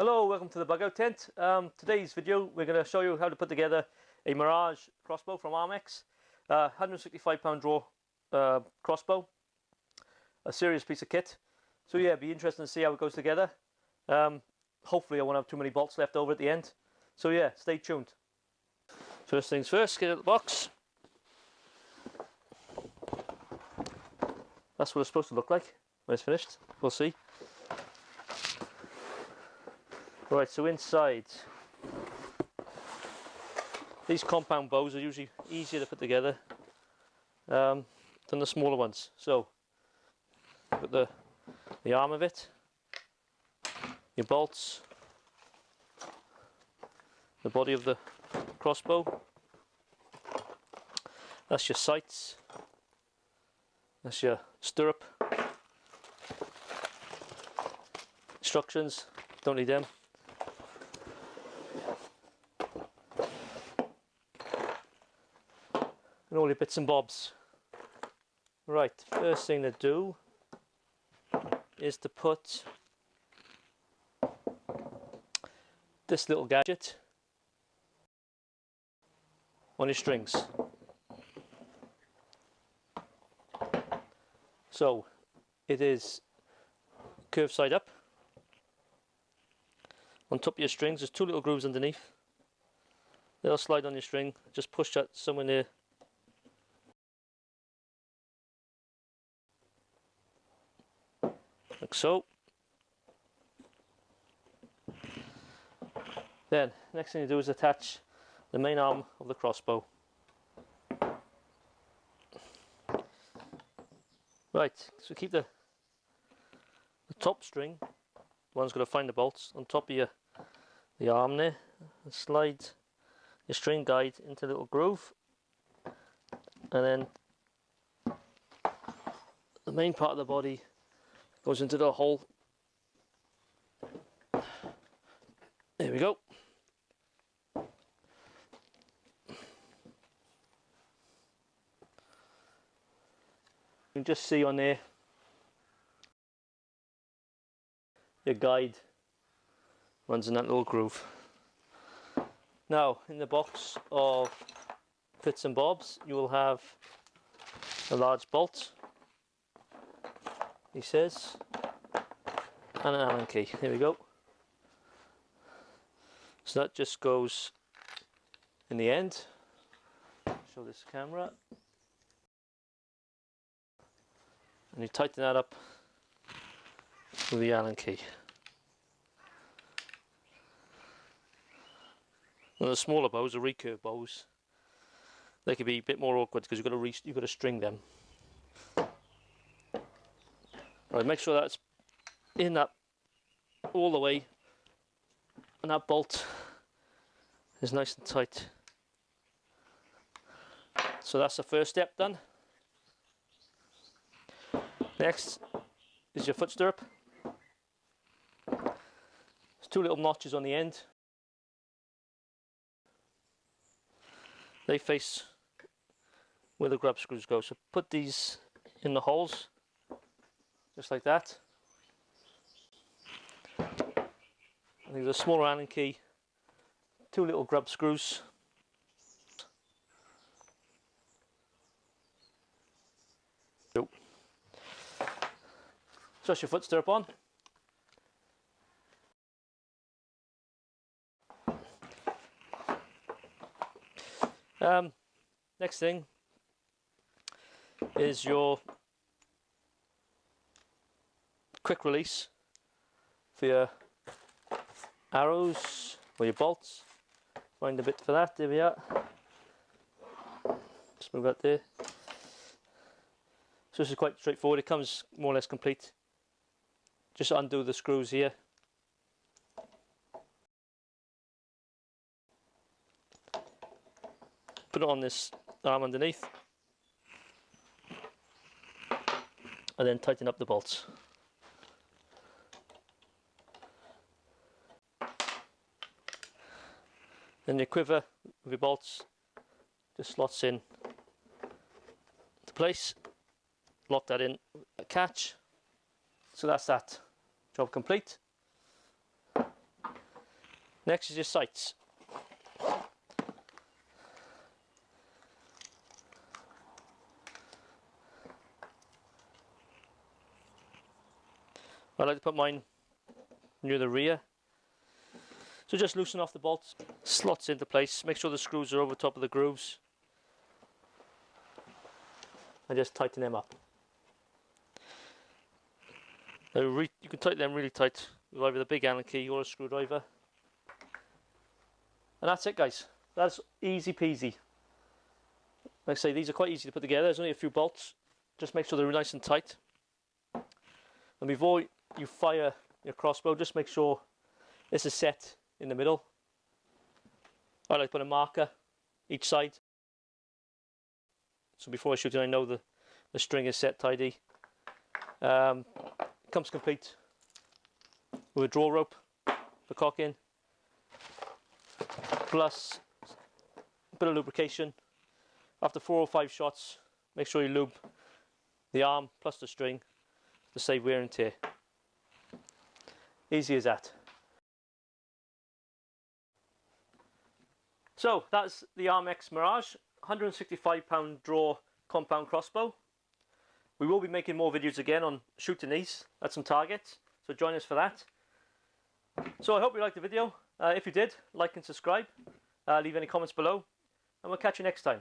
Hello, welcome to the Bug Out Tent. Today's video we're going to show you how to put together a Mirage crossbow from Armex. 165 pound draw crossbow. A serious piece of kit. So yeah, it'd be interesting to see how it goes together. Hopefully I won't have too many bolts left over at the end. So yeah, stay tuned. First things first, get out of the box. That's what it's supposed to look like when it's finished. We'll see. Right, so inside, these compound bows are usually easier to put together than the smaller ones. So, put the arm of it, your bolts, the body of the crossbow, that's your sights, that's your stirrup, instructions, don't need them. And all your bits and bobs. Right, first thing to do is to put this little gadget on your strings. So it is curved side up. On top of your strings there's two little grooves underneath. They'll slide on your string, just push that somewhere near like so. Then, next thing you do is attach the main arm of the crossbow. Right, so keep the top string, the one's going to find the bolts, on top of the arm there, and slide your string guide into a little groove, and then the main part of the body goes into the hole. There we go. You can just see on there your guide runs in that little groove. Now in the box of bits and bobs you will have a large bolt, he says, and an Allen key. There we go. So that just goes in the end. Show this camera. And you tighten that up with the Allen key. And the smaller bows, the recurve bows, they can be a bit more awkward because you've got to string them. Right, make sure that's in that all the way, and that bolt is nice and tight. So that's the first step done. Next is your foot stirrup. There's two little notches on the end. They face where the grub screws go. So put these in the holes, just like that. I think there's a smaller Allen key, two little grub screws. So that's your foot stirrup on. Next thing is your quick release for your arrows or your bolts. Find a bit for that. There we are. Just move that there. So this is quite straightforward. It comes more or less complete. Just undo the screws here. Put it on this arm underneath. And then tighten up the bolts. Then your quiver with your bolts just slots in to place. Lock that in a catch. So that's that. Job complete. Next is your sights. I like to put mine near the rear. So just loosen off the bolts, slots into place, make sure the screws are over top of the grooves, and just tighten them up. You can tighten them really tight with either the big Allen key or a screwdriver. And that's it, guys. That's easy peasy. Like I say, these are quite easy to put together. There's only a few bolts. Just make sure they're nice and tight. And before you fire your crossbow, just make sure this is set in the middle. I like to put a marker each side. So before I shoot it, I know the string is set tidy. Comes complete with a draw rope for cocking, plus a bit of lubrication. After 4 or 5 shots, make sure you lube the arm plus the string to save wear and tear. Easy as that. So that's the Armex Mirage 165-pound draw compound crossbow. We will be making more videos again on shooting these at some targets, so join us for that. So I hope you liked the video. If you did, like and subscribe. Leave any comments below, and we'll catch you next time.